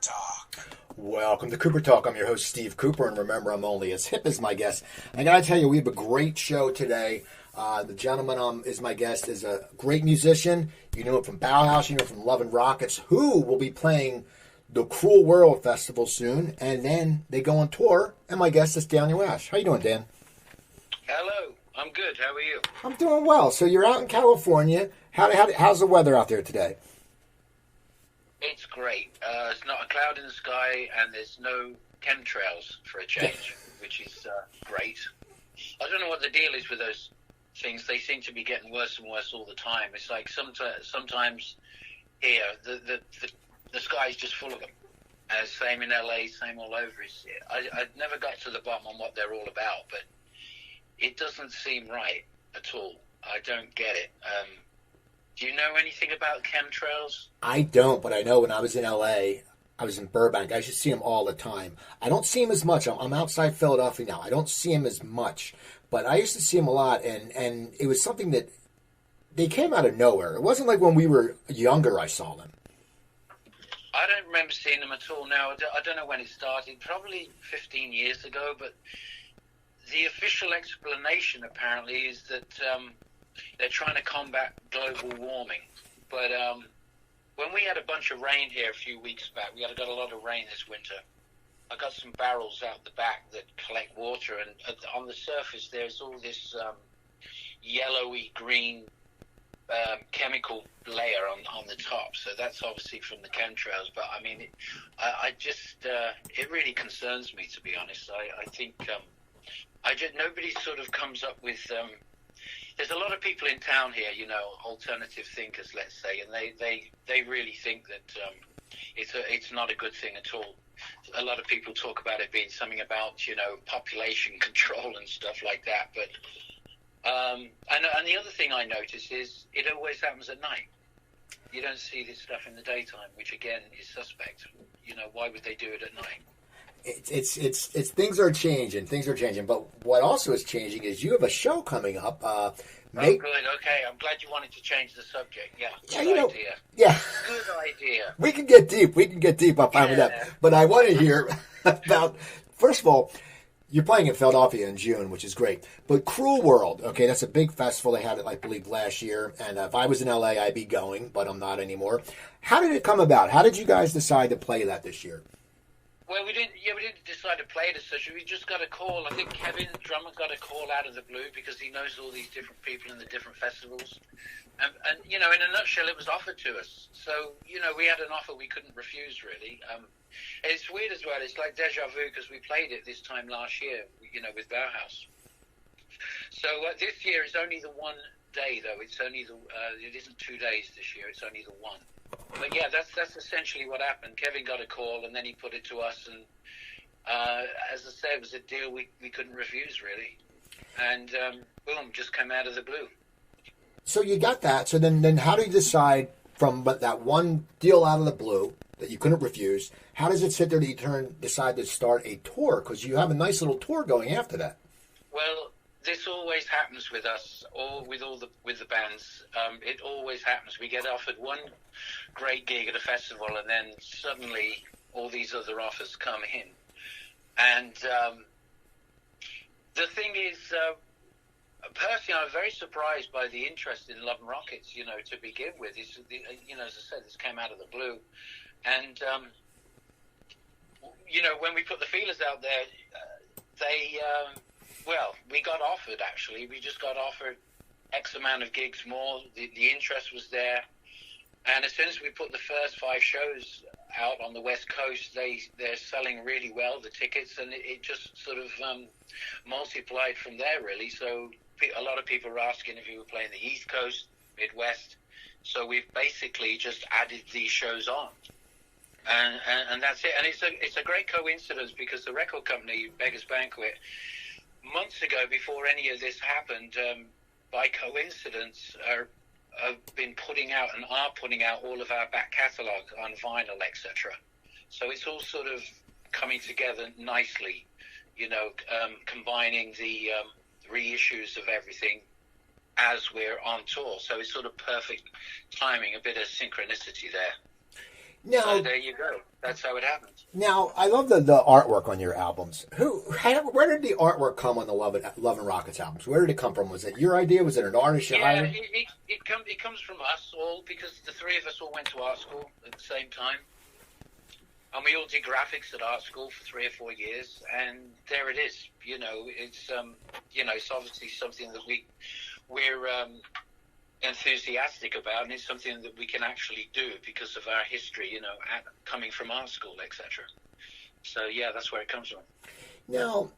Talk. Welcome to Cooper Talk. I'm your host, Steve Cooper, and remember, I'm only as hip as my guest. I gotta tell you, we have a great show today. The gentleman is my guest is a great musician. You know him from Bauhaus, you know him from Love and Rockets, who will be playing the Cruel World Festival soon, and then they go on tour, and my guest is Daniel Ash. How you doing, Dan? Hello, I'm good. How are you? I'm doing well. So you're out in California. How's the weather out there today? It's great. It's not a cloud in the sky, and there's no chemtrails for a change, which is great. I don't know what the deal is with those things. They seem to be getting worse and worse all the time. It's like sometimes here, the sky is just full of them. Same in LA, same all over. I never got to the bottom on what they're all about, but it doesn't seem right at all. I don't get it. Do you know anything about chemtrails? I don't, but I know when I was in LA, I was in Burbank. I used to see them all the time. I don't see them as much. I'm outside Philadelphia now. I don't see them as much, but I used to see them a lot, and it was something that they came out of nowhere. It wasn't like when we were younger I saw them. I don't remember seeing them at all now. I don't know when it started, probably 15 years ago, but the official explanation apparently is that they're trying to combat global warming. But when we had a bunch of rain here a few weeks back, we got a lot of rain this winter. I got some barrels out the back that collect water, and on the surface there's all this yellowy green chemical layer on the top. So that's obviously from the chemtrails. But I mean, it really concerns me, to be honest. I think nobody sort of comes up with. There's a lot of people in town here, alternative thinkers, let's say, and they really think that it's not a good thing at all. A lot of people talk about it being something about, population control and stuff like that. But and the other thing I notice is it always happens at night. You don't see this stuff in the daytime, which again is suspect. Why would they do it at night? It's things are changing. But what also is changing is you have a show coming up. Oh, good. Okay, I'm glad you wanted to change the subject. Yeah, good idea. Yeah, good idea. We can get deep. I'm fine with that. But I want to hear about. First of all, you're playing in Philadelphia in June, which is great. But Cruel World, okay, that's a big festival. They had it, I believe, last year. And if I was in LA, I'd be going, but I'm not anymore. How did it come about? How did you guys decide to play that this year? Well, we didn't decide to play it as such. We just got a call. I think Kevin, the drummer, got a call out of the blue because he knows all these different people in the different festivals. And in a nutshell, it was offered to us. So, we had an offer we couldn't refuse, really. It's weird as well. It's like deja vu because we played it this time last year, with Bauhaus. So this year it's only the one day, though. It's only it isn't 2 days this year. It's only the one. But yeah, that's essentially what happened. Kevin got a call, and then he put it to us, and as I said, it was a deal we couldn't refuse, really. And boom, just came out of the blue. So you got that. So then how do you decide from that one deal out of the blue that you couldn't refuse? How does it sit there that you decide to start a tour? Because you have a nice little tour going after that. Well, this always happens with us, or with the bands. It always happens. We get offered one great gig at a festival, and then suddenly all these other offers come in. And the thing is, personally, I'm very surprised by the interest in Love and Rockets. To begin with, as I said, this came out of the blue, and when we put the feelers out there, we got offered, actually. We just got offered X amount of gigs more. The interest was there. And as soon as we put the first 5 shows out on the West Coast, they're selling really well, the tickets, and it just sort of multiplied from there, really. So a lot of people were asking if we were playing the East Coast, Midwest. So we've basically just added these shows on. And that's it. And it's a great coincidence because the record company, Beggars Banquet, months ago, before any of this happened, by coincidence, have been putting out and are putting out all of our back catalogue on vinyl, etc. So it's all sort of coming together nicely, combining the reissues of everything as we're on tour. So it's sort of perfect timing, a bit of synchronicity there. Now, so there you go. that's how it happened. Now, I love the artwork on your albums. Where did the artwork come on the Love and Rockets albums? Where did it come from? Was it your idea? Was it an artist you hired? It comes from us all, because the three of us all went to art school at the same time. And we all did graphics at art school for 3 or 4 years, and there it is. It's it's obviously something that we're enthusiastic about, and it's something that we can actually do because of our history, coming from art school, etc. So yeah, that's where it comes from. Now,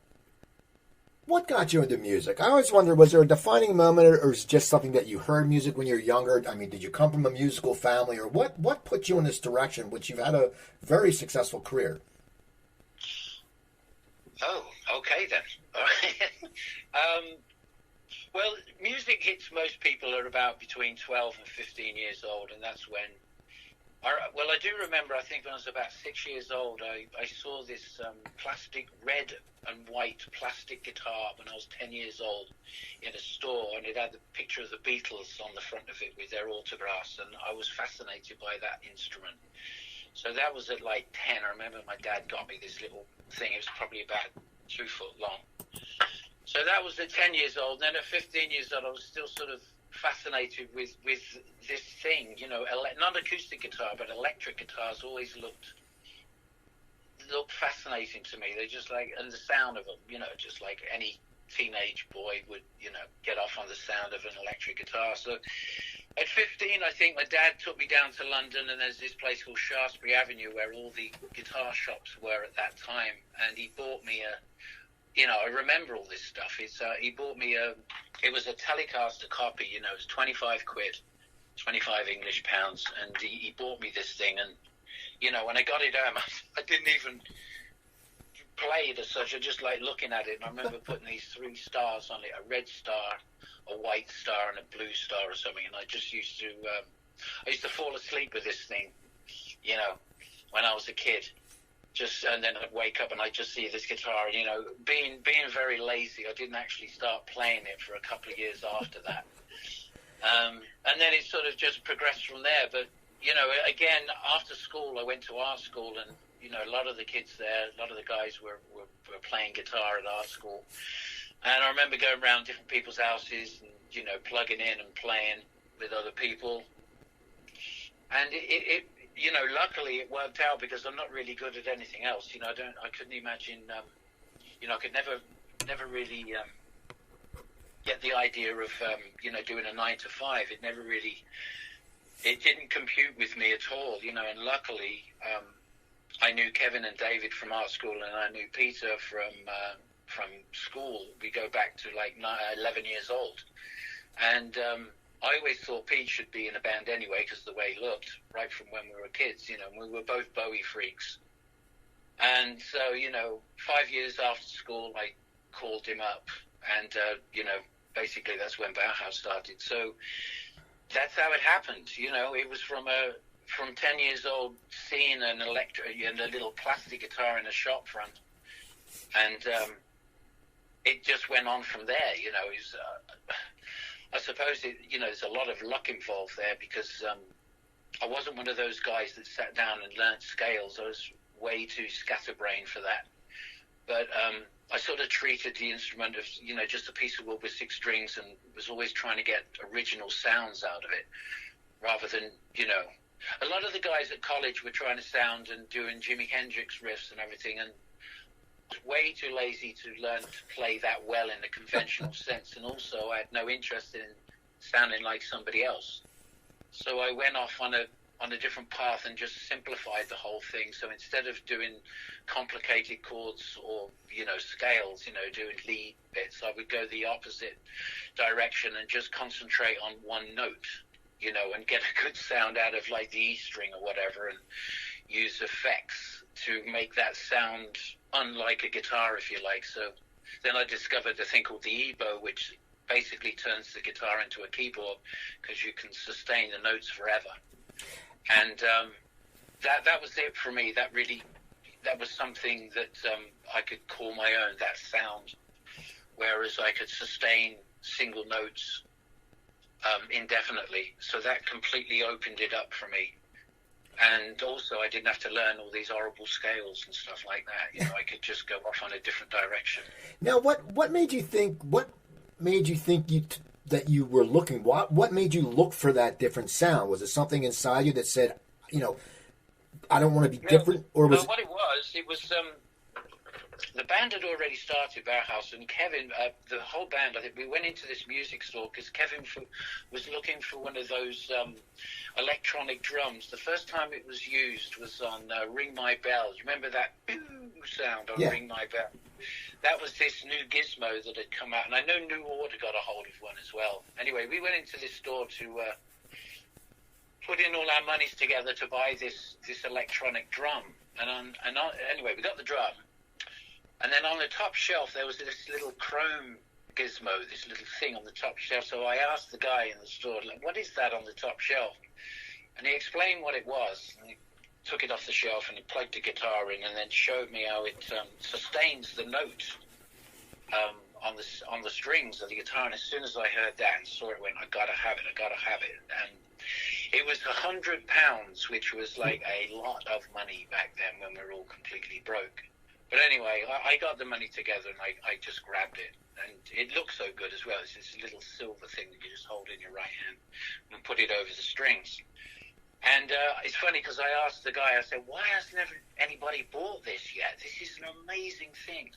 what got you into music? I always wonder, was there a defining moment, or is it just something that you heard music when you were younger? I mean, did you come from a musical family, or what put you in this direction, which you've had a very successful career? Oh, okay then. Well, music hits most people at about between 12 and 15 years old, and that's when... I do remember, I think when I was about 6 years old, I saw this plastic, red and white plastic guitar when I was 10 years old in a store, and it had the picture of the Beatles on the front of it with their autographs, and I was fascinated by that instrument. So that was at like 10. I remember my dad got me this little thing. It was probably about 2 foot long. So that was at 10 years old. Then at 15 years old, I was still sort of fascinated with this thing, not acoustic guitar, but electric guitars always looked fascinating to me. They just and the sound of them, just like any teenage boy would, get off on the sound of an electric guitar. So at 15, I think my dad took me down to London, and there's this place called Shaftesbury Avenue where all the guitar shops were at that time, and he bought me I remember all this stuff. He bought me it was a Telecaster copy, it was 25 quid, 25 English pounds, and he bought me this thing, and, when I got it home, I didn't even play it as such. I just like looking at it, and I remember putting these 3 stars on it, a red star, a white star, and a blue star or something, and I just used to fall asleep with this thing, when I was a kid. And then I'd wake up and I'd just see this guitar, being very lazy, I didn't actually start playing it for a couple of years after that. And then it sort of just progressed from there. But, again, after school, I went to art school, and, a lot of the kids there, a lot of the guys were playing guitar at art school. And I remember going around different people's houses and, plugging in and playing with other people. And it luckily it worked out, because I'm not really good at anything else. I couldn't imagine, I could never really get the idea of, doing a 9 to 5. It didn't compute with me at all, and luckily, I knew Kevin and David from art school, and I knew Peter from school. We go back to 11 years old. And, I always thought Pete should be in a band anyway, because of the way he looked, right from when we were kids. We were both Bowie freaks. And so, 5 years after school, I called him up, and, basically that's when Bauhaus started. So that's how it happened. It was from 10 years old, seeing an electric and a little plastic guitar in a shop front. And it just went on from there. I suppose there's a lot of luck involved there, because I wasn't one of those guys that sat down and learned scales. I was way too scatterbrained for that. But I sort of treated the instrument as, just a piece of wood with 6 strings, and was always trying to get original sounds out of it, rather than, a lot of the guys at college were trying to sound and doing Jimi Hendrix riffs and everything, and way too lazy to learn to play that well in the conventional sense, and also I had no interest in sounding like somebody else. So I went off on a different path and just simplified the whole thing. So instead of doing complicated chords or scales, doing lead bits, I would go the opposite direction and just concentrate on one note, and get a good sound out of the E string or whatever, and use effects to make that sound unlike a guitar, if you like. So then I discovered a thing called the E-bow, which basically turns the guitar into a keyboard, because you can sustain the notes forever. And that was it for me. That was something that I could call my own, that sound, whereas I could sustain single notes indefinitely. So that completely opened it up for me. And also, I didn't have to learn all these horrible scales and stuff like that. You know, I could just go off on a different direction. Now, what made you think? What made you think that you were looking? What made you look for that different sound? Was it something inside you that said, you know, I don't want to be different, or was what it was the band had already started, Bauhaus, and Kevin, the whole band, I think we went into this music store because Kevin was looking for one of those electronic drums. The first time it was used was on Ring My Bell. You remember that boo sound on Ring My Bell? That was this new gizmo that had come out, and I know New Order got a hold of one as well. Anyway, we went into this store to put in all our monies together to buy this electronic drum. Anyway, we got the drum. And then on the top shelf, there was this little chrome gizmo, this little thing on the top shelf. So I asked the guy in the store, like, what is that on the top shelf? And he explained what it was. And he took it off the shelf and he plugged the guitar in and then showed me how it sustains the note on the strings of the guitar. And as soon as I heard that and saw it, I went, I gotta have it. And it was £100, which was like a lot of money back then when we were all completely broke. But anyway, I got the money together and I just grabbed it. And it looks so good as well. It's this little silver thing that you just hold in your right hand and put it over the strings. And it's funny because I asked the guy, I said, why hasn't anybody bought this yet? This is an amazing thing.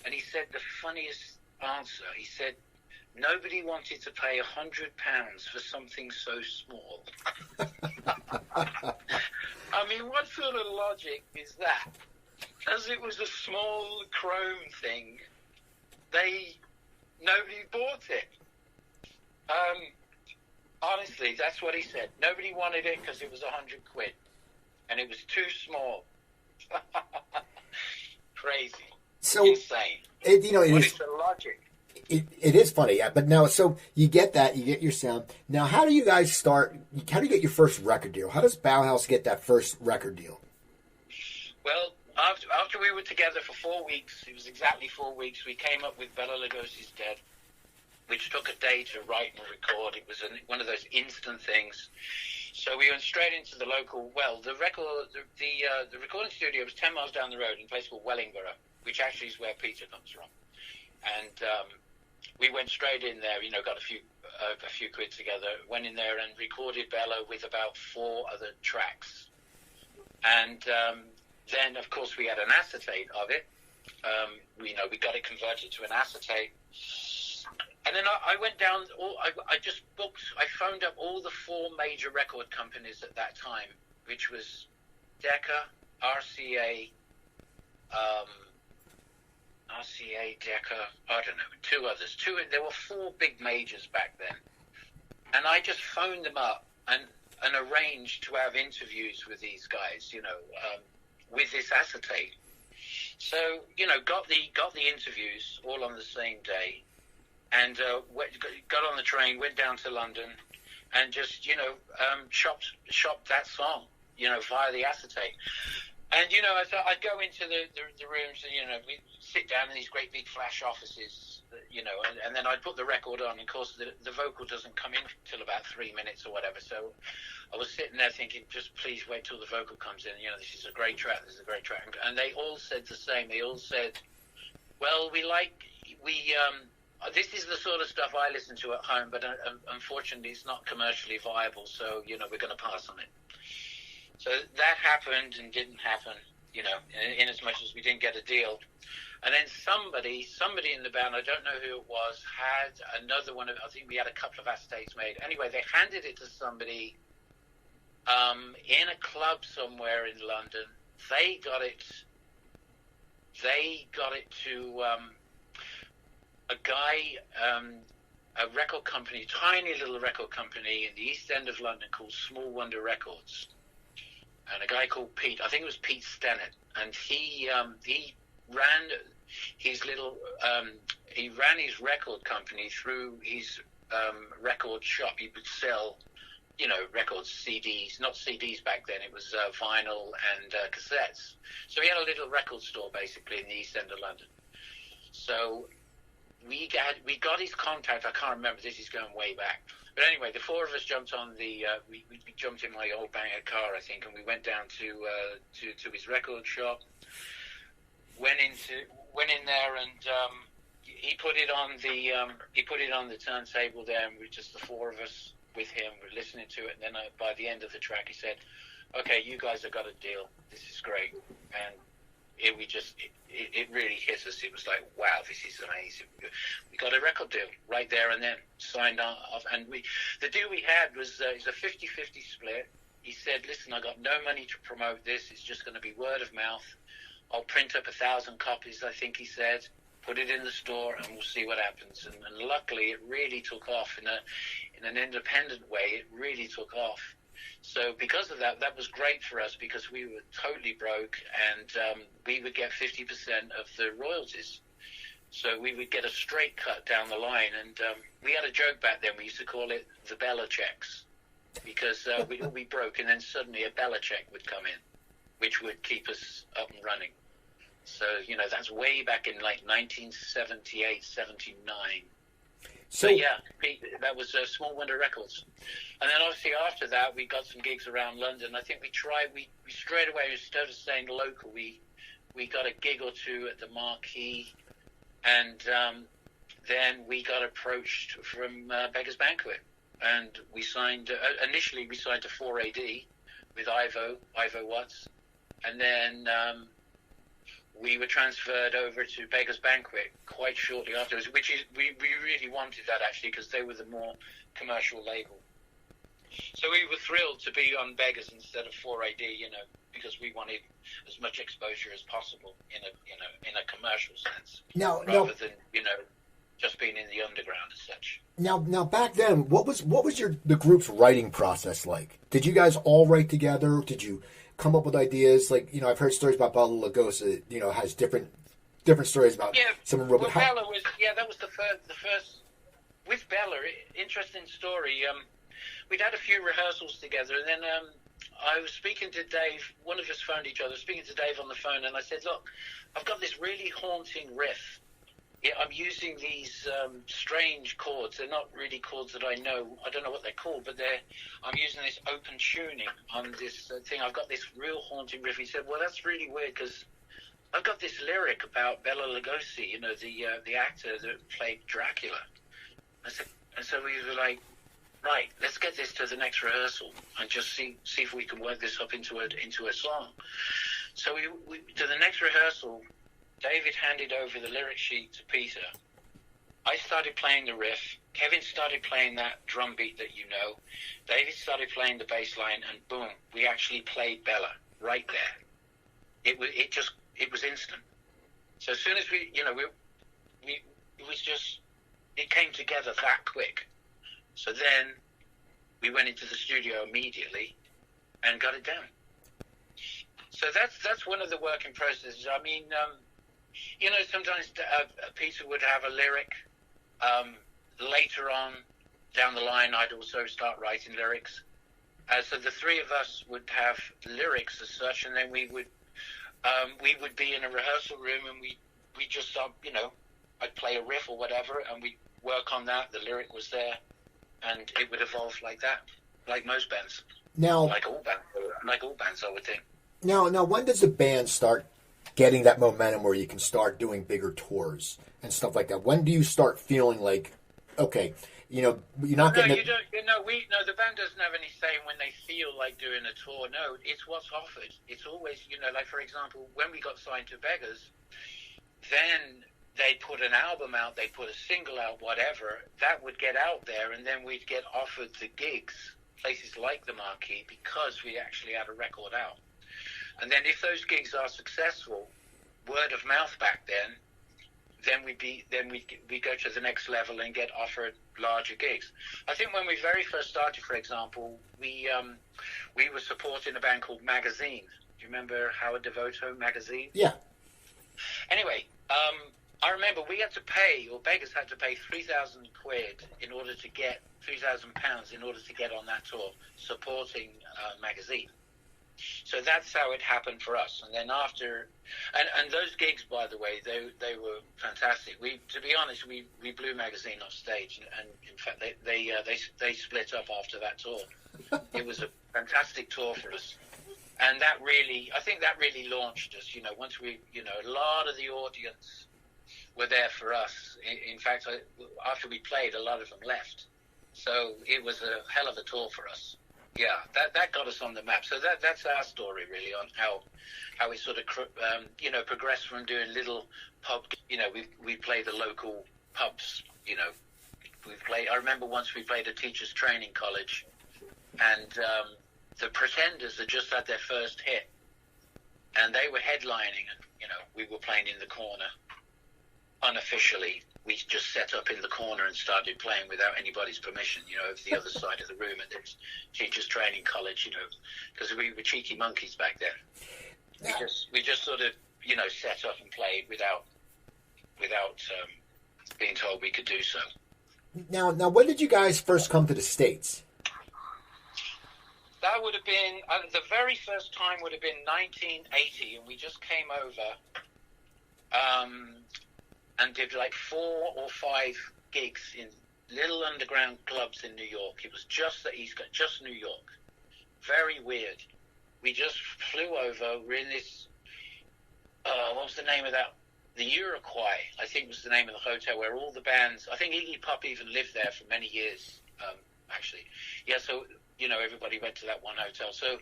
And he said the funniest answer. He said, nobody wanted to pay £100 for something so small. I mean, what sort of logic is that? As it was a small chrome thing, nobody bought it. Honestly, that's what he said. Nobody wanted it because it was £100, and it was too small. Crazy, so insane. What is the logic? It is funny, yeah. But now, so you get that, you get your sound. Now, how do you guys start? How do you get your first record deal? How does Bauhaus get that first record deal? Well, after we were together for 4 weeks, it was exactly 4 weeks, we came up with Bela Lugosi's Dead, which took a day to write and record. It was one of those instant things. So we went straight into the local, the recording studio was 10 miles down the road in a place called Wellingborough, which actually is where Peter comes from. And we went straight in there, got a few quid together, went in there and recorded Bela with about 4 other tracks. And then, of course, we had an acetate of it. We got it converted to an acetate. And then I went down, I phoned up all the 4 major record companies at that time, which was Decca, RCA, Decca, I don't know, 2 others. There were 4 big majors back then. And I just phoned them up and arranged to have interviews with these guys, with this acetate. So, got the interviews all on the same day, and got on the train, went down to London, and just, shopped that song, via the acetate. And, I'd go into the rooms and, we'd sit down in these great big flash offices, and then I'd put the record on. Of course, the vocal doesn't come in till about 3 minutes or whatever. So I was sitting there thinking, just please wait till the vocal comes in. This is a great track. This is a great track. And they all said the same. They all said, well, this is the sort of stuff I listen to at home, but unfortunately it's not commercially viable. So, we're going to pass on it. So that happened and didn't happen, in as much as we didn't get a deal. And then somebody in the band, I don't know who it was, had another one. I think we had a couple of acetates made. Anyway, they handed it to somebody in a club somewhere in London. They got it to a guy, a record company, tiny little record company in the East End of London called Small Wonder Records. And a guy called Pete, I think it was Pete Stennett, and he ran his record company through his record shop. He would sell, records, CDs, not CDs back then, it was vinyl and cassettes. So he had a little record store basically in the East End of London. So we got his contact. I can't remember, this is going way back. But anyway, the four of us jumped on we jumped in my old banger car, I think, and we went down to his record shop. Went in there, and he put it on the turntable there, and we were just the four of us with him. We're listening to it, and then by the end of the track, he said, "Okay, you guys have got a deal. This is great." And it really hit us. It was like, wow, this is amazing. We got a record deal right there and then, signed off. And the deal we had was it's a 50-50 split. He said, "Listen, I got no money to promote this. It's just going to be word of mouth. I'll print up 1,000 copies, I think he said, put it in the store, and we'll see what happens." And luckily, it really took off in an independent way. It really took off. So because of that, that was great for us, because we were totally broke, and we would get 50% of the royalties. So we would get a straight cut down the line. And we had a joke back then. We used to call it the Bella checks, because we'd all be broke, and then suddenly a Bella check would come in, which would keep us up and running. So, that's way back in like 1978, 79. So yeah, that was Small Wonder Records. And then obviously after that, we got some gigs around London. I think we straight away, instead of staying local, we got a gig or two at the Marquee, and then we got approached from Beggars Banquet, and we signed. Initially, we signed to 4AD with Ivo Watts, and then we were transferred over to Beggars Banquet quite shortly afterwards, which is we really wanted that, actually, because they were the more commercial label. So we were thrilled to be on Beggars instead of 4AD, because we wanted as much exposure as possible in a commercial sense, rather than just being in the underground as such. Now back then, what was the group's writing process like? Did you guys all write together? Did you come up with ideas? Like, I've heard stories about Bela Lugosi, has different stories about someone wrote. Well, Bela was, that was the first with Bela. Interesting story. We'd had a few rehearsals together, and then I was speaking to Dave. One of us phoned each other, speaking to Dave on the phone, and I said, "Look, I've got this really haunting riff. Yeah, I'm using these strange chords. They're not really chords that I know. I don't know what they're called, but I'm using this open tuning on this thing. I've got this real haunting riff." He said, "Well, that's really weird, because I've got this lyric about Bela Lugosi, the actor that played Dracula." And so we were like, "Right, let's get this to the next rehearsal and just see if we can work this up into a song." So we to the next rehearsal, David handed over the lyric sheet to Peter. I started playing the riff. Kevin started playing that drum beat that you know. David started playing the bass line, and boom, we actually played Bela right there. It was instant. So as soon as it came together that quick. So then we went into the studio immediately and got it down. So that's one of the working processes. I mean, sometimes Peter would have a lyric. Later on, down the line, I'd also start writing lyrics. So the three of us would have lyrics as such, and then we would be in a rehearsal room, and we just I'd play a riff or whatever, and we'd work on that. The lyric was there, and it would evolve like that, like most bands. Now, like all bands, I would think. Now, when does the band start getting that momentum where you can start doing bigger tours and stuff like that? When do you start feeling like, okay, you're not getting... The band doesn't have any say when they feel like doing a tour. No, it's what's offered. It's always, like, for example, when we got signed to Beggars, then they'd put an album out, they'd put a single out, whatever. That would get out there, and then we'd get offered the gigs, places like the Marquee, because we actually had a record out. And then if those gigs are successful, word of mouth back then we go to the next level and get offered larger gigs. I think when we very first started, for example, we were supporting a band called Magazine. Do you remember Howard Devoto Magazine? Yeah. Anyway, I remember Beggars had to pay £3,000 in order to get £3,000 in order to get on that tour supporting Magazine. So that's how it happened for us. And then after, and those gigs, by the way, they were fantastic. To be honest, we blew Magazine off stage, and in fact they split up after that tour. It was a fantastic tour for us, and I think that really launched us. Once we, a lot of the audience were there for us. In fact, after we played, a lot of them left. So it was a hell of a tour for us. Yeah, that got us on the map. So that's our story, really, on how we sort of progressed from doing little pub. We played the local pubs. I remember once we played a teachers' training college, and the Pretenders had just had their first hit, and they were headlining, and we were playing in the corner. Unofficially, we just set up in the corner and started playing without anybody's permission, over the other side of the room at this teachers' training college, because we were cheeky monkeys back then. We just sort of, set up and played without being told we could do so. Now, when did you guys first come to the States? That would have been, the very first time would have been 1980, and we just came over and did like 4 or 5 gigs in little underground clubs in New York. It was just the East Coast, just New York. Very weird. We just flew over. We're in this, what was the name of that? The Iroquois, I think, was the name of the hotel where all the bands, I think Iggy Pop even lived there for many years, actually. Yeah, so, everybody went to that one hotel. So,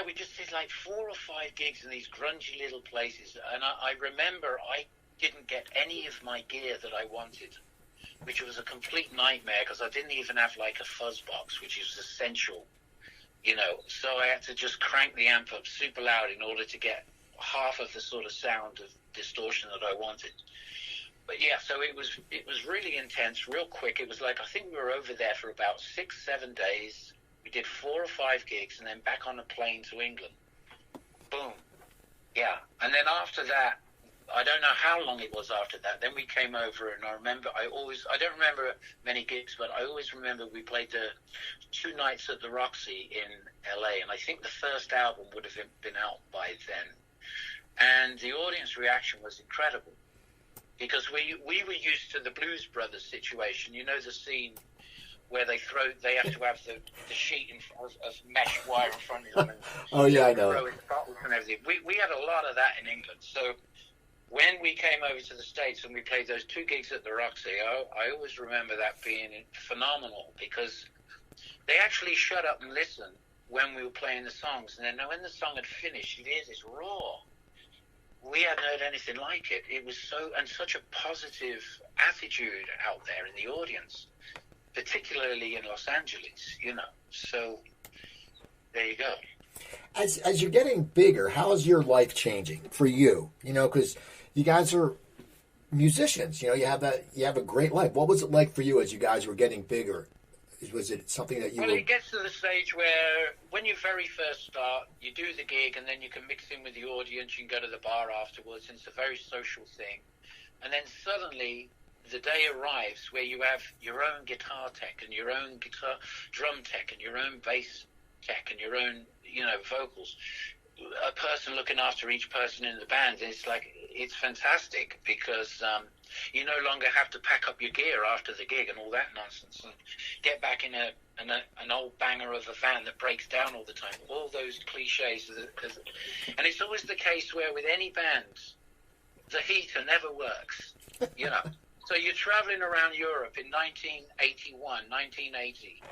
we just did like 4 or 5 gigs in these grungy little places. And I remember I didn't get any of my gear that I wanted, which was a complete nightmare because I didn't even have like a fuzz box, which is essential, So I had to just crank the amp up super loud in order to get half of the sort of sound of distortion that I wanted. But yeah, so it was really intense, real quick. It was like, I think we were over there for about 6-7 days. We did 4 or 5 gigs and then back on a plane to England. Boom. Yeah. And then after that, I don't know how long it was after that. Then we came over, and I don't remember many gigs, but I always remember we played the 2 nights at the Roxy in LA, and I think the first album would have been out by then. And the audience reaction was incredible because we were used to the Blues Brothers situation. The scene where they have to have the sheet of mesh wire in front of them. And oh yeah, I know. And everything. We had a lot of that in England. So when we came over to the States and we played those 2 gigs at the Roxy, I always remember that being phenomenal because they actually shut up and listened when we were playing the songs. And then when the song had finished, you'd hear this roar. We hadn't heard anything like it. It was such a positive attitude out there in the audience, particularly in Los Angeles, So there you go. As you're getting bigger, how's your life changing for you? Because you guys are musicians. You have a great life. What was it like for you as you guys were getting bigger? Was it something that you Well, it gets to the stage where when you very first start, you do the gig and then you can mix in with the audience. You can go to the bar afterwards, and it's a very social thing. And then suddenly the day arrives where you have your own guitar tech and your own drum tech and your own bass tech and your own, vocals. A person looking after each person in the band. It's fantastic because you no longer have to pack up your gear after the gig and all that nonsense and get back in an old banger of a van that breaks down all the time. All those cliches. And it's always the case where with any band, the heater never works, So you're traveling around Europe in 1980,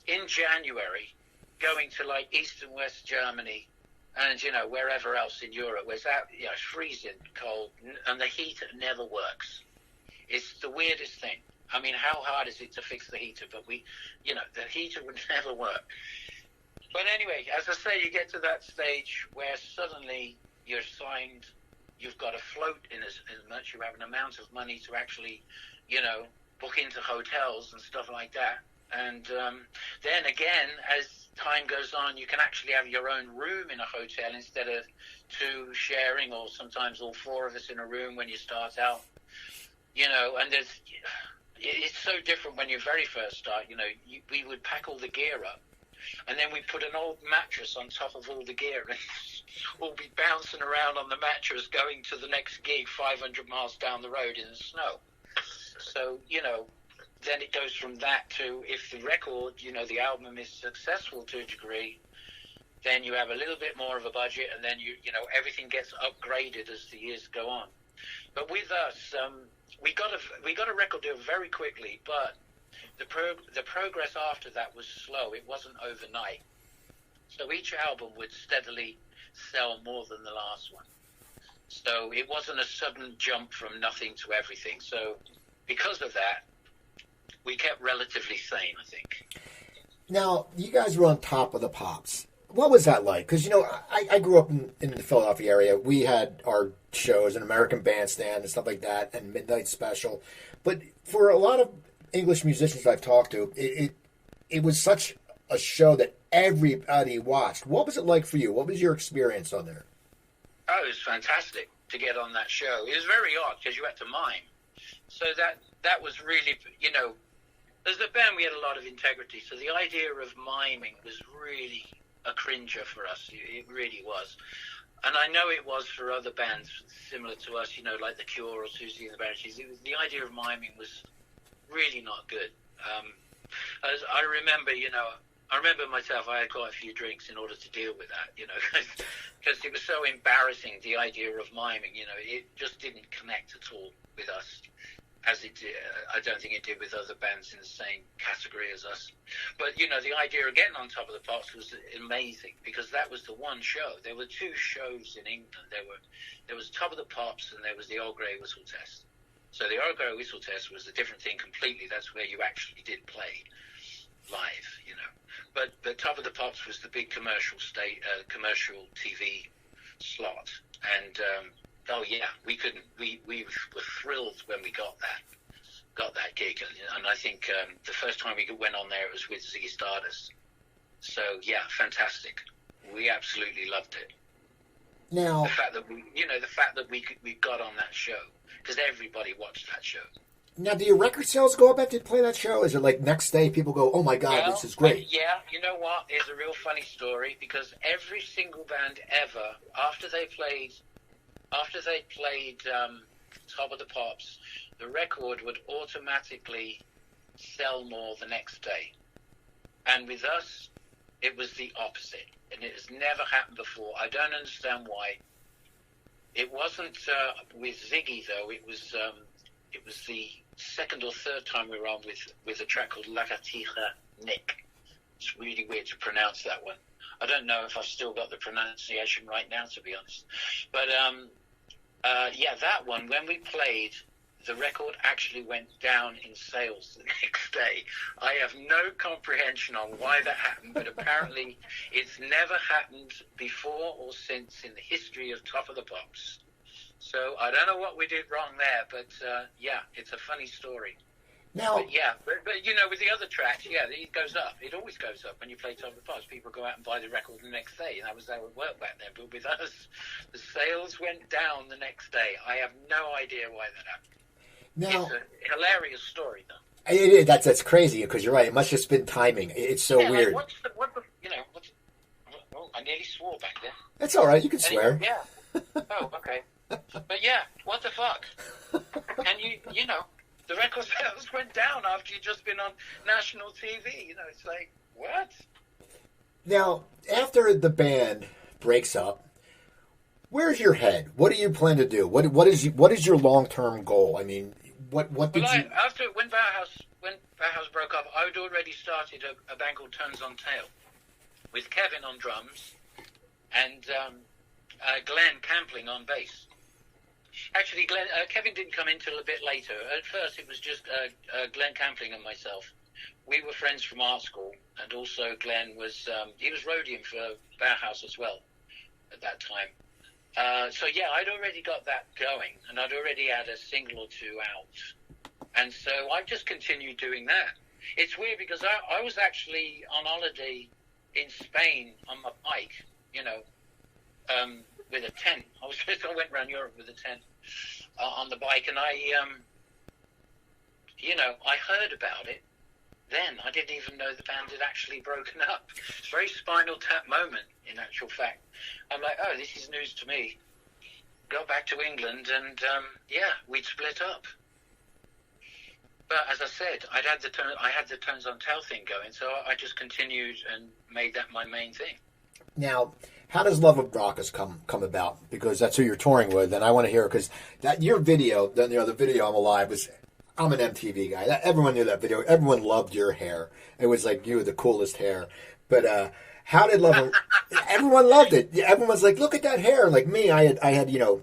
in January, going to like East and West Germany and, wherever else in Europe where it's freezing cold and the heater never works. It's the weirdest thing. I mean, how hard is it to fix the heater? But the heater would never work. But anyway, as I say, you get to that stage where suddenly you're signed. You've got to float in as much. You have an amount of money to actually, book into hotels and stuff like that. And then again, as time goes on, you can actually have your own room in a hotel instead of 2 sharing, or sometimes all 4 of us in a room when you start out. And it's so different when you very first start. We would pack all the gear up. and then we put an old mattress on top of all the gear, and we'll be bouncing around on the mattress going to the next gig 500 miles down the road in the snow. So, then it goes from that to, if the record, the album is successful to a degree, then you have a little bit more of a budget, and then everything gets upgraded as the years go on. But with us, we got a record deal very quickly, but the progress after that was slow. It wasn't overnight. So each album would steadily sell more than the last one. So it wasn't a sudden jump from nothing to everything. So because of that, we kept relatively sane, I think. Now, you guys were on Top of the Pops. What was that like? Because, I grew up in the Philadelphia area. We had our shows, an American Bandstand and stuff like that, and Midnight Special. But for a lot of English musicians I've talked to, it was such a show that everybody watched. What was it like for you? What was your experience on there? Oh, it was fantastic to get on that show. It was very odd because you had to mime. So that was really, as a band we had a lot of integrity. So the idea of miming was really a cringer for us. It really was. And I know it was for other bands similar to us, like The Cure or Susie and the Banshees. The idea of miming was really not good. As I remember, myself, I had quite a few drinks in order to deal with that, because it was so embarrassing, the idea of miming, it just didn't connect at all with us. As it did, I don't think it did with other bands in the same category as us. But, the idea of getting on Top of the Pops was amazing, because that was the one show. There were two shows in England. There was Top of the Pops and there was the Old Grey Whistle Test. So the Old Grey Whistle Test was a different thing completely. That's where you actually did play live, But Top of the Pops was the big commercial TV slot. And, we were thrilled when we got that gig, and I think the first time we went on there it was with Ziggy Stardust. So fantastic. We absolutely loved it. Now, the fact that we got on that show, because everybody watched that show. Now, do your record sales go up after you play that show? Is it like next day people go, "Oh my God, this is great"? Yeah, you know what? It's a real funny story, because every single band ever, after they played Top of the Pops, the record would automatically sell more the next day. And with us, it was the opposite. And it has never happened before. I don't understand why. It wasn't with Ziggy, though. It was the second or third time we were on with a track called Lagatica Nick. It's really weird to pronounce that one. I don't know if I've still got the pronunciation right now, to be honest. But, that one, when we played, the record actually went down in sales the next day. I have no comprehension on why that happened, but apparently it's never happened before or since in the history of Top of the Pops. So I don't know what we did wrong there, but, it's a funny story. Now, but with the other tracks, it goes up. It always goes up when you play Top of the Pops. People go out and buy the record the next day, and that was how it worked back then. But with us, the sales went down the next day. I have no idea why that happened. Now, it's a hilarious story, though. It is. That's crazy, because you're right. It must have just been timing. It's so weird. I nearly swore back there. That's all right. You can swear. Yeah. Oh, okay. But what the fuck? And the record sales went down after you'd just been on national TV. It's like, what? Now, after the band breaks up, where's your head? What do you plan to do? What is your long-term goal? I mean, what did you... After when Bauhaus broke up, I'd already started a band called Turns on Tail with Kevin on drums and Glenn Campling on bass. Actually, Kevin didn't come in till a bit later. At first, it was just Glenn Campling and myself. We were friends from art school, and also Glenn was he was roadieing for Bauhaus as well at that time. I'd already got that going, and I'd already had a single or two out, and so I've just continued doing that. It's weird because I was actually on holiday in Spain on my bike, with a tent. I went around Europe with a tent on the bike, and I heard about it, then. I didn't even know the band had actually broken up. It's a very Spinal Tap moment, in actual fact. I'm like, oh, this is news to me. Got back to England, and we'd split up. But as I said, I had the Tones on Tail thing going, so I just continued and made that my main thing. Now, how does Love of Rockets come about? Because that's who you're touring with, and I want to hear, because that your video, the video I'm Alive was. I'm an MTV guy. Everyone knew that video. Everyone loved your hair. It was like you had the coolest hair. But how did Love? Everyone loved it. Everyone's like, look at that hair. Like me, I had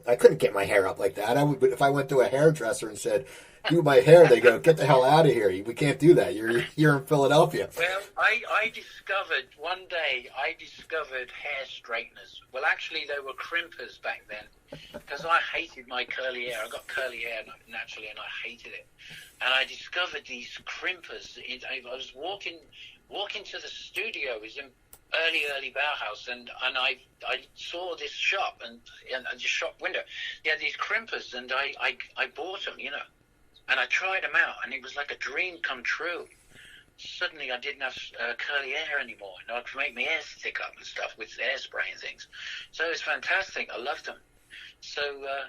I couldn't get my hair up like that. But if I went to a hairdresser and said, do my hair, they go, get the hell out of here. We can't do that. You're in Philadelphia. Well, I discovered one day hair straighteners. Well, actually, they were crimpers back then, because I hated my curly hair. I got curly hair naturally, and I hated it. And I discovered these crimpers. I was walking to the studio. It was in early Bauhaus, and I saw this shop and the shop window. They had these crimpers, and I bought them, and I tried them out, and it was like a dream come true. Suddenly I didn't have curly hair anymore, and I could make my hair stick up and stuff with hairspray and things. So it was fantastic. I loved them. So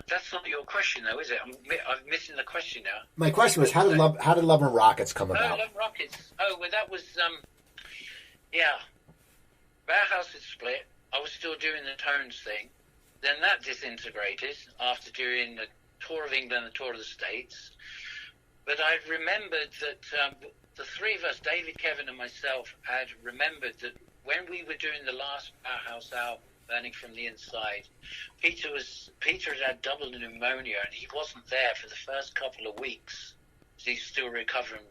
that's not your question, though, is it? I'm missing the question now. My question was, how did Love and Rockets come about? Oh, Love and Rockets. Oh, well, that was Bauhaus had split. I was still doing the Tones thing. Then that disintegrated after doing a tour of England, a tour of the States. But I remembered that the three of us, David, Kevin, and myself, had remembered that when we were doing the last Bauhaus album, Burning from the Inside, Peter had double pneumonia, and he wasn't there for the first couple of weeks. He's still recovering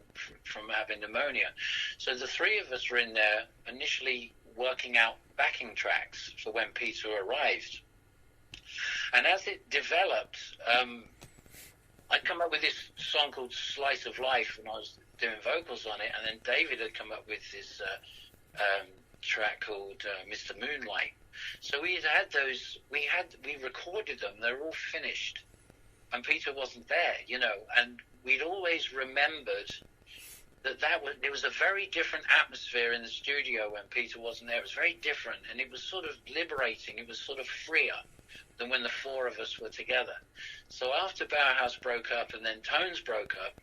from having pneumonia. So the three of us were in there initially working out backing tracks for when Peter arrived. And as it developed, I'd come up with this song called Slice of Life when I was doing vocals on it, and then David had come up with this track called Mr. Moonlight. So we had those, we recorded them, they're all finished, and Peter wasn't there, and we'd always remembered there was a very different atmosphere in the studio when Peter wasn't there. It was very different, and it was sort of liberating, it was sort of freer than when the four of us were together. So after Bauhaus broke up and then Tones broke up,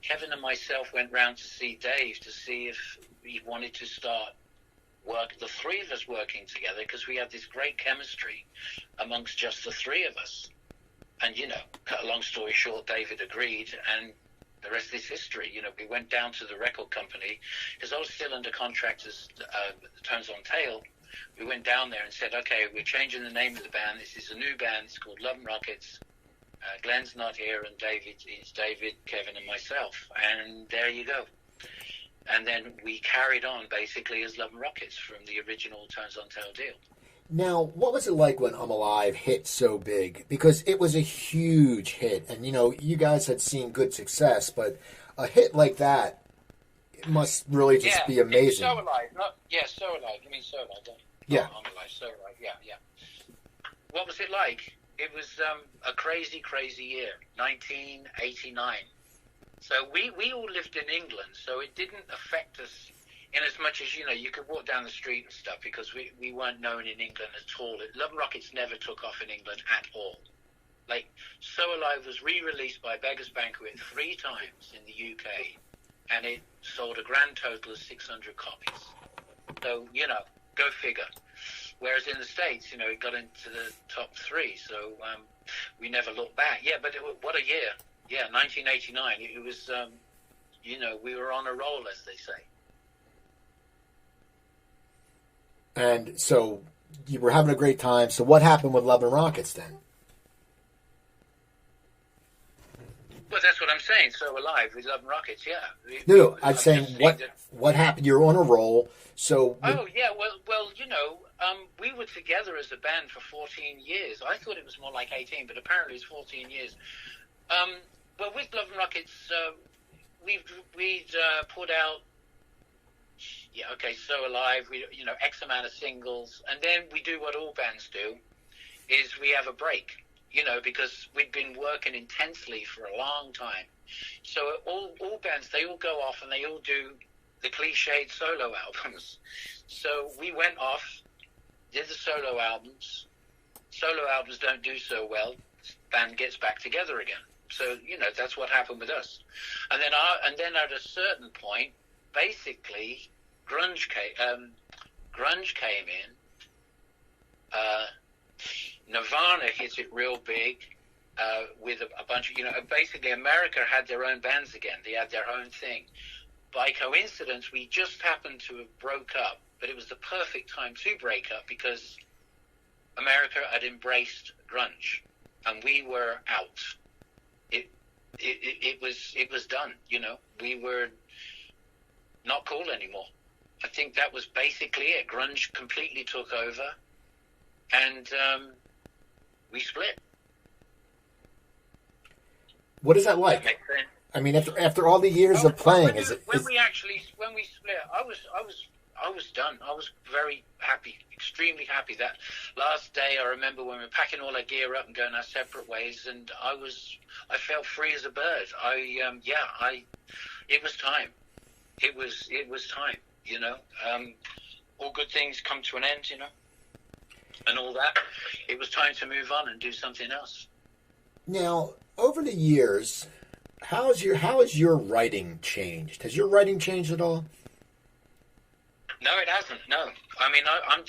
Kevin and myself went round to see Dave to see if he wanted to start the three of us working together, because we had this great chemistry amongst just the three of us. And, cut a long story short, David agreed, and the rest is history. We went down to the record company, because I was still under contract as Tones on Tail. We went down there and said, okay, we're changing the name of the band. This is a new band. It's called Love and Rockets. Glenn's not here, and it's David, Kevin, and myself. And there you go. And then we carried on basically as Love and Rockets from the original Tones on Tail deal. Now, what was it like when I'm Alive hit so big? Because it was a huge hit, and you guys had seen good success, but a hit like that must really just be amazing. So Alive, So Alive. You mean So Alive, don't you? Yeah. I'm Alive, So Alive. Yeah. What was it like? It was a crazy, crazy year, 1989. So we all lived in England, so it didn't affect us in as much as, you could walk down the street and stuff, because we weren't known in England at all. Love and Rockets never took off in England at all. Like, So Alive was re-released by Beggars Banquet 3 times in the UK, and it sold a grand total of 600 copies. So, go figure. Whereas in the States, it got into the top 3, so we never looked back. Yeah, but what a year. Yeah, 1989. It was, we were on a roll, as they say. And so you were having a great time. So what happened with Love and Rockets then? Well, that's what I'm saying. So Alive with Love and Rockets, yeah. No, I'm saying what happened? You're on a roll. So well, we were together as a band for 14 years. I thought it was more like 18, but apparently it's 14 years. Well, with Love and Rockets, we'd put out, So Alive, X amount of singles, and then we do what all bands do, is we have a break. because we'd been working intensely for a long time. So all bands, they all go off and they all do the cliched solo albums. So we went off, did the solo albums. Solo albums don't do so well. Band gets back together again. So, that's what happened with us. And then at a certain point, basically, grunge came in. Nirvana hit it real big with a bunch of, basically America had their own bands again. They had their own thing. By coincidence, we just happened to have broke up, but it was the perfect time to break up because America had embraced grunge and we were out. It was done, we were not cool anymore. I think that was basically it. Grunge completely took over and we split. What is that like? That makes sense. I mean, after all the years of playing, when we split, I was done. I was very happy, extremely happy. That last day, I remember when we were packing all our gear up and going our separate ways, and I felt free as a bird. It was time. It was time. All good things come to an end, and all that. It was time to move on and do something else. Now, over the years, how has your writing changed? Has your writing changed at all? No, it hasn't. No, I mean, I'm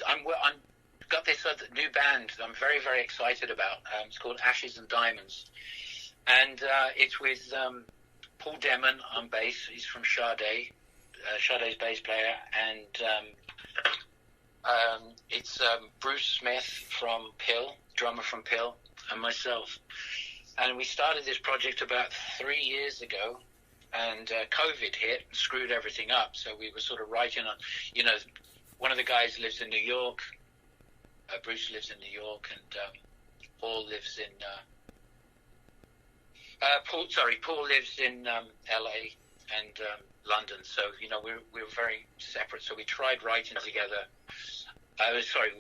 got this other new band I'm very, very excited about. It's called Ashes and Diamonds, and it's with Paul Demon on bass. He's from Sade, Sade's bass player, and it's Bruce Smith from Pill, drummer from Pill, and myself. And we started this project about 3 years ago, and COVID hit and screwed everything up. So we were sort of writing on, one of the guys lives in New York. Bruce lives in New York, and Paul lives in Paul lives in LA and London. So we were very separate. So we tried writing together.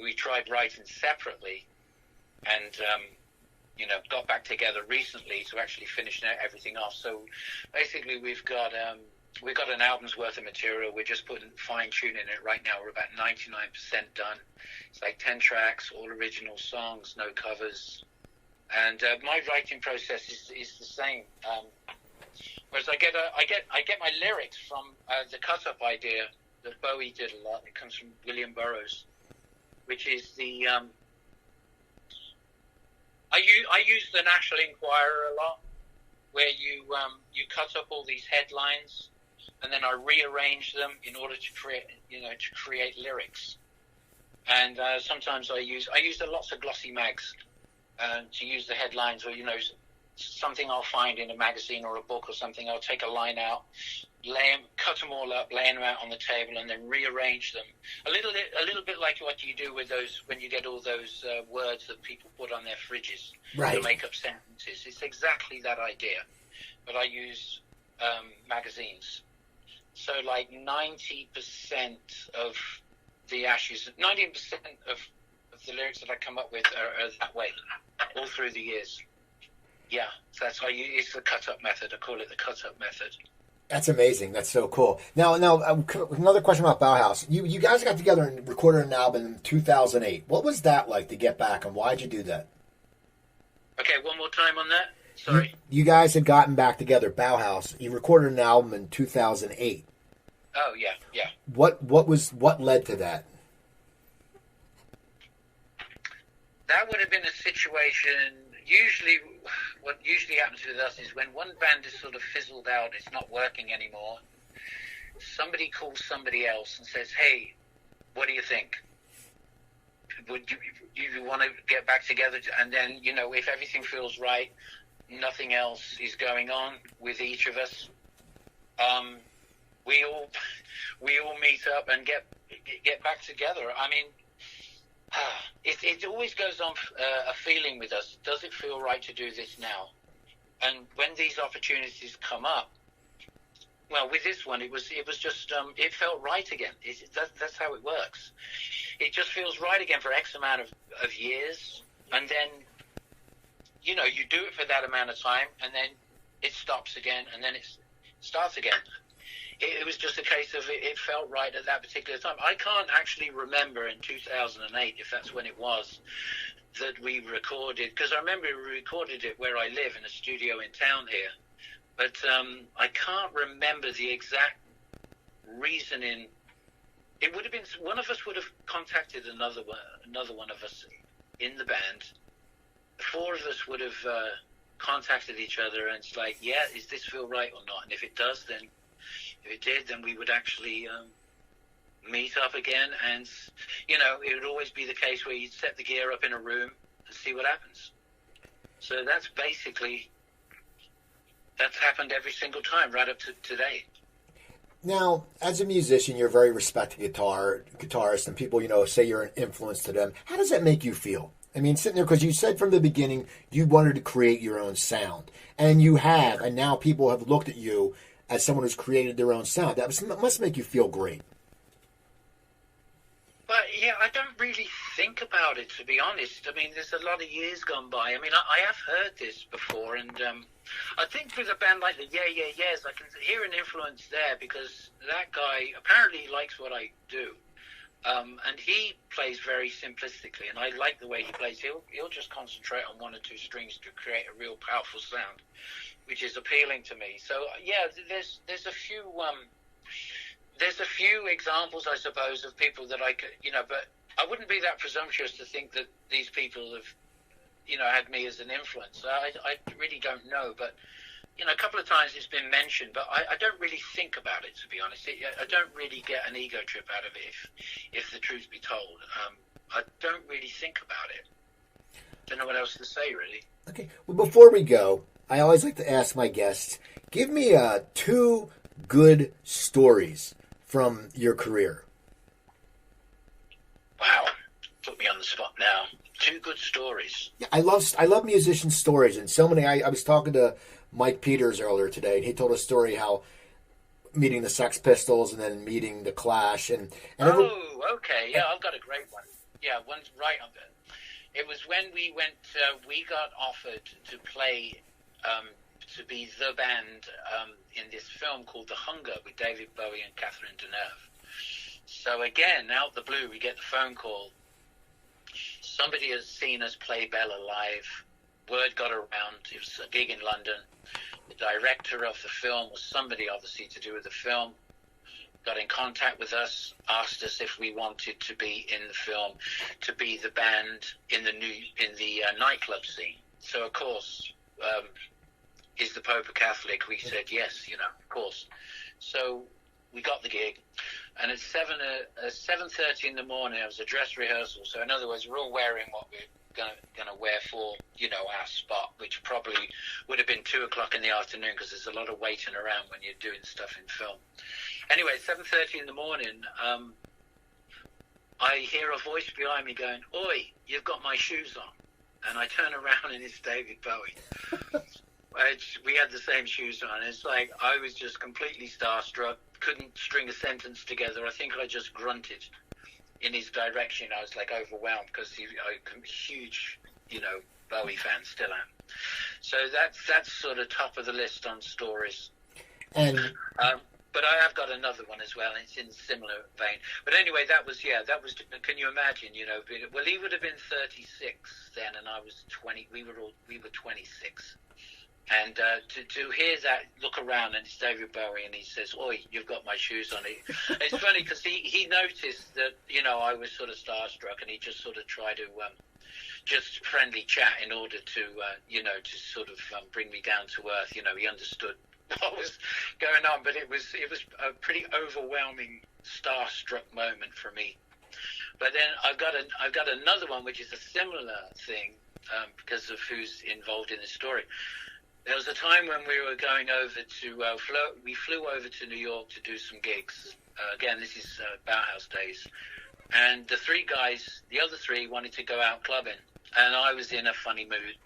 We tried writing separately, and got back together recently to actually finish everything off. So basically, we've got an album's worth of material. We're just fine-tuning it right now. We're about 99% done. It's like 10 tracks, all original songs, no covers. And my writing process is the same. Whereas I get my lyrics from the cut-up idea that Bowie did a lot. It comes from William Burroughs, which is the I use the National Enquirer a lot, where you cut up all these headlines, and then I rearrange them in order to create lyrics. And sometimes I use lots of glossy mags to use the headlines, or something I'll find in a magazine or a book or something. I'll take a line out, cut them all up, lay them out on the table, and then rearrange them. A little bit like what you do with those when you get all those words that people put on their fridges to make up sentences. It's exactly that idea, but I use magazines. So like 90% of the Ashes, 90% of the lyrics that I come up with are that way, all through the years. Yeah, so that's how it's the cut-up method. I call it the cut-up method. That's amazing. That's so cool. Now, another question about Bauhaus. You guys got together and recorded an album in 2008. What was that like to get back, and why did you do that? Okay, one more time on that. Sorry. You guys had gotten back together, Bauhaus. You recorded an album in 2008. Oh, yeah. What led to that? That would have been a situation. Usually, what usually happens with us is when one band is sort of fizzled out, it's not working anymore, somebody calls somebody else and says, hey, what do you think? Would you want to get back together? And then, if everything feels right, nothing else is going on with each of us, we all meet up and get back together. I mean, it always goes on a feeling with us. Does it feel right to do this now? And when these opportunities come up, well, with this one, it was just it felt right again. That's how it works. It just feels right again for X amount of years, and then you do it for that amount of time, and then it stops again, and then it starts again. It was just a case of it felt right at that particular time. I can't actually remember in 2008, if that's when it was, that we recorded, because I remember we recorded it where I live in a studio in town here, but I can't remember the exact reasoning. It would have been, one of us would have contacted another one of us in the band. The four of us would have contacted each other, and it's like, yeah, does this feel right or not? And if it does, then if it did, then we would actually meet up again, and it would always be the case where you'd set the gear up in a room and see what happens. So that's happened every single time right up to today. Now, as a musician, you're a very respected guitarist, and people, say you're an influence to them. How does that make you feel? I mean, sitting there, because you said from the beginning you wanted to create your own sound, and you have, and now people have looked at you as someone who's created their own sound. That must make you feel great. But yeah, I don't really think about it, to be honest. I mean, there's a lot of years gone by. I mean, I have heard this before, and I think with a band like the Yeah, Yeah, Yeahs, I can hear an influence there, because that guy apparently likes what I do. And he plays very simplistically, and I like the way he plays. He'll just concentrate on one or two strings to create a real powerful sound, which is appealing to me. So yeah, there's a few examples, I suppose, of people that I could, but I wouldn't be that presumptuous to think that these people have, had me as an influence. I really don't know, but a couple of times it's been mentioned, but I don't really think about it, to be honest. I don't really get an ego trip out of it, if the truth be told. I don't really think about it. Don't know what else to say, really. Okay. Well, before we go, I always like to ask my guests, give me 2 good stories from your career. Wow. Put me on the spot now. 2 good stories. Yeah, I love musician stories, and so many. I was talking to Mike Peters earlier today, and he told a story how meeting the Sex Pistols and then meeting the Clash, and okay, yeah, I've got a great one. Yeah, one's right on there. It was when we went. We got offered to play, to be the band in this film called The Hunger with David Bowie and Catherine Deneuve. So again, out the blue, we get the phone call. Somebody has seen us play Bella live. Word got around. It was a gig in London. The director of the film was somebody obviously to do with the film. Got in contact with us, asked us if we wanted to be in the film, to be the band in the nightclub scene. So of course, is the Pope a Catholic? We said yes, of course. So we got the gig, and at 7:30 in the morning, it was a dress rehearsal. So in other words, we're all wearing what we're going to wear for, our spot, which probably would have been 2:00 in the afternoon, because there's a lot of waiting around when you're doing stuff in film. Anyway, 7:30 in the morning, I hear a voice behind me going, "Oi, you've got my shoes on." And I turn around, and it's David Bowie. We had the same shoes on. It's like I was just completely starstruck, couldn't string a sentence together. I think I just grunted in his direction. I was like overwhelmed, because I'm a huge, Bowie fan, still am. So that's sort of top of the list on stories. And but I have got another one as well, and it's in a similar vein. But anyway, that was, can you imagine, well, he would have been 36 then, and I was 20, we were 26. And to hear that, look around, and it's David Bowie, and he says, "Oi, you've got my shoes on." It's funny, because he noticed that, I was sort of starstruck, and he just sort of tried to just friendly chat in order to, to sort of bring me down to earth. He understood what was going on, but it was a pretty overwhelming starstruck moment for me. But then I've got another one, which is a similar thing, because of who's involved in the story. There was a time when we were going over to, we flew over to New York to do some gigs. Again, this is Bauhaus days. And the other three wanted to go out clubbing. And I was in a funny mood,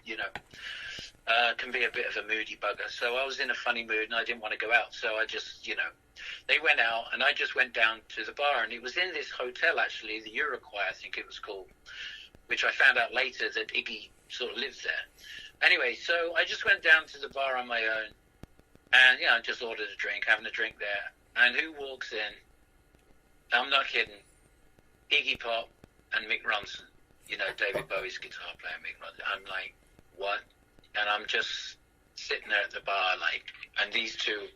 can be a bit of a moody bugger. So I was in a funny mood, and I didn't want to go out. So I just, they went out, and I just went down to the bar. And it was in this hotel, actually, the Iroquois, I think it was called, which I found out later that Iggy sort of lives there. Anyway, so I just went down to the bar on my own, and just ordered a drink, having a drink there. And who walks in? I'm not kidding. Iggy Pop and Mick Ronson. David Bowie's guitar player, Mick Ronson. I'm like, what? And I'm just sitting there at the bar, and these two,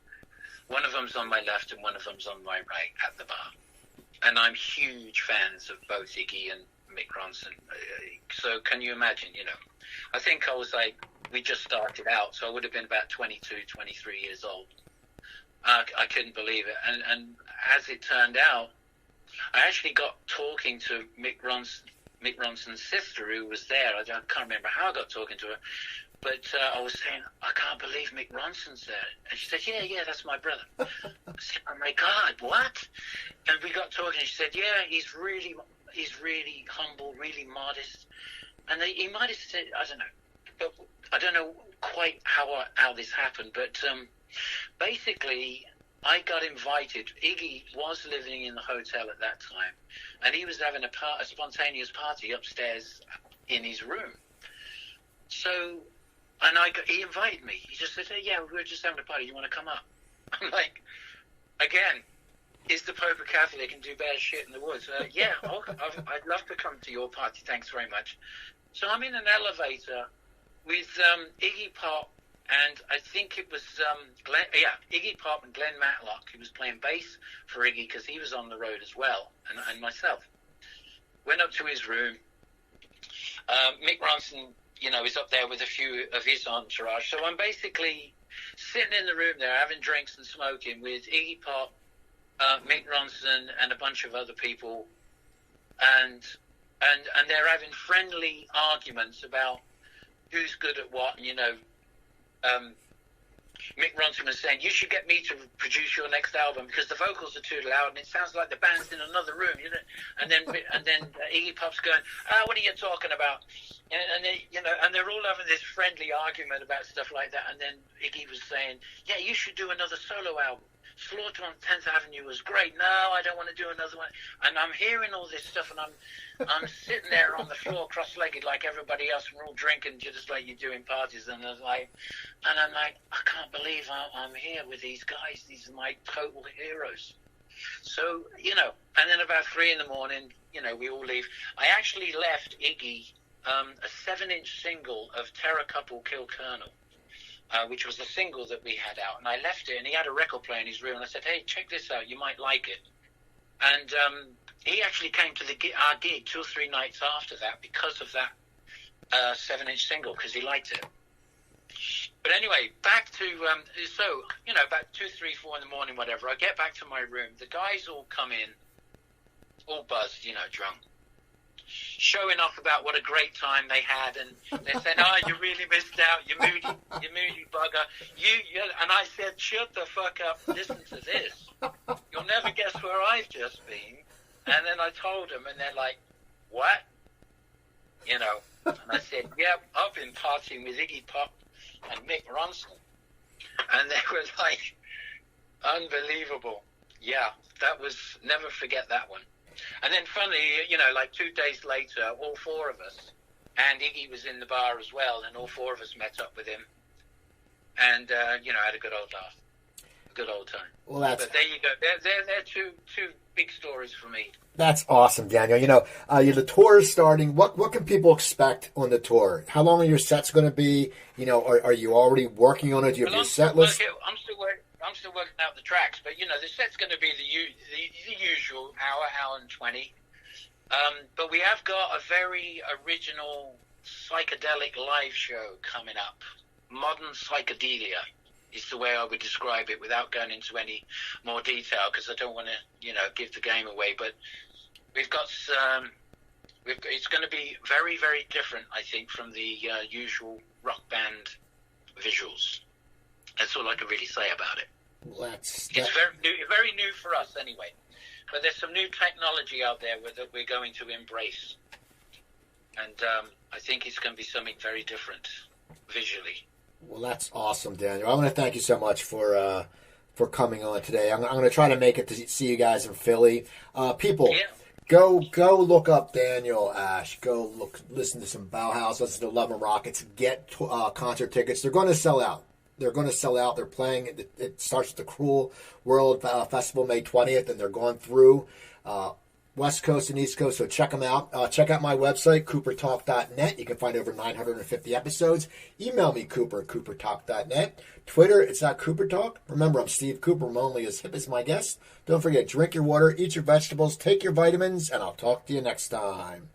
one of them's on my left and one of them's on my right at the bar. And I'm huge fans of both Iggy and Mick Ronson. So can you imagine, I think I was we just started out, so I would have been about 22, 23 years old. I couldn't believe it. And as it turned out, I actually got talking to Mick Ronson's sister, who was there. I can't remember how I got talking to her, but I was saying, I can't believe Mick Ronson's there. And she said, yeah, that's my brother. I said, oh my God, what? And we got talking, and she said, yeah, he's really humble, really modest. And he might have said, I don't know, but I don't know quite how this happened, but basically, I got invited. Iggy was living in the hotel at that time, and he was having a spontaneous party upstairs in his room. So, and he invited me. He just said, hey, yeah, we're just having a party. You want to come up? I'm like, again, is the Pope a Catholic and do bad shit in the woods? Yeah, I'd love to come to your party. Thanks very much. So I'm in an elevator with Iggy Pop, and I think it was Iggy Pop and Glenn Matlock, who was playing bass for Iggy because he was on the road as well, and myself. Went up to his room. Mick Ronson, is up there with a few of his entourage. So I'm basically sitting in the room there having drinks and smoking with Iggy Pop, Mick Ronson, and a bunch of other people, and they're having friendly arguments about who's good at what, and Mick Ronson was saying, you should get me to produce your next album because the vocals are too loud and it sounds like the band's in another room, and then Iggy Pop's going, what are you talking about? And they, and they're all having this friendly argument about stuff like that, and then Iggy was saying, yeah, you should do another solo album. Slaughter on 10th Avenue was great. No, I don't want to do another one. And I'm hearing all this stuff, and I'm sitting there on the floor, cross-legged like everybody else, and we're all drinking just like you do in parties. And I'm like, I can't believe I'm here with these guys. These are my total heroes. So, and then about 3 in the morning, we all leave. I actually left Iggy a 7-inch single of Terror Couple Kill Colonel. Which was the single that we had out, and I left it, and he had a record player in his room, and I said, hey, check this out, you might like it. And he actually came to our gig 2 or 3 nights after that because of that 7-inch single, because he liked it. But anyway, back to, about 2, 3, 4 in the morning, whatever, I get back to my room, the guys all come in, all buzzed, drunk, showing off about what a great time they had, and they said, "Oh, you really missed out. You moody bugger." And I said, "Shut the fuck up. Listen to this. You'll never guess where I've just been." And then I told them, and they're like, "What?" And I said, "Yep, I've been partying with Iggy Pop and Mick Ronson," and they were like, "Unbelievable." Yeah, that was, never forget that one. And then finally, 2 days later, all 4 of us, and Iggy was in the bar as well, and all 4 of us met up with him, and, had a good old laugh, a good old time. Well, but there you go. They're two big stories for me. That's awesome, Daniel. The tour is starting. What can people expect on the tour? How long are your sets going to be? Are you already working on it? Do you have your set list? I'm still working out the tracks, but the set's going to be the usual hour and 20. But we have got a very original psychedelic live show coming up. Modern psychedelia is the way I would describe it, without going into any more detail, because I don't want to, give the game away. But we've got it's going to be very, very different, I think, from the usual rock band visuals. That's all I can really say about it. It's very new for us anyway. But there's some new technology out there that we're going to embrace. And I think it's going to be something very different visually. Well, that's awesome, Daniel. I want to thank you so much for coming on today. I'm going to try to make it to see you guys in Philly. People, Go look up Daniel Ash. Go listen to some Bauhaus, listen to Love and Rockets, get concert tickets. They're going to sell out. They're going to sell out. They're playing. It starts at the Cruel World Festival May 20th, and they're going through West Coast and East Coast, so check them out. Check out my website, coopertalk.net. You can find over 950 episodes. Email me, Cooper at coopertalk.net. Twitter, it's at Cooper Talk. Remember, I'm Steve Cooper. I'm only as hip as my guest. Don't forget, drink your water, eat your vegetables, take your vitamins, and I'll talk to you next time.